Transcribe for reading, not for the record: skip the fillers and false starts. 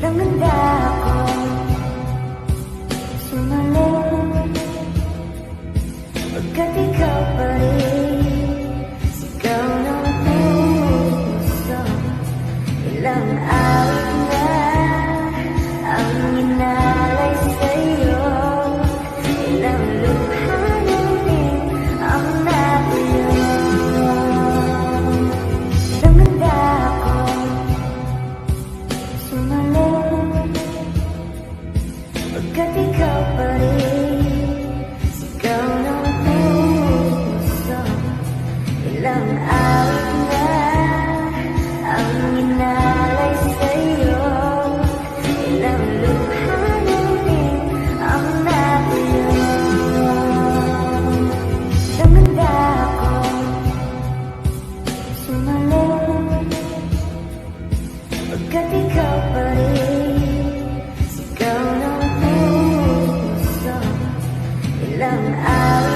Namanda ako sumalit pagkat ikaw pa rin sigaw ng puso. Ilang awit na ang inalay sa'yo, ilang luha na rin ang nabiyo. Namanda ako sumalit pagkat ikaw pa rin sigaw ng puso. Ilang awit na ang inalay sa'yo, ilang luha na rin ang nabiyo. Namanda ako sumalit pagkat ikaw pa rin sigaw ng puso. Ilang awit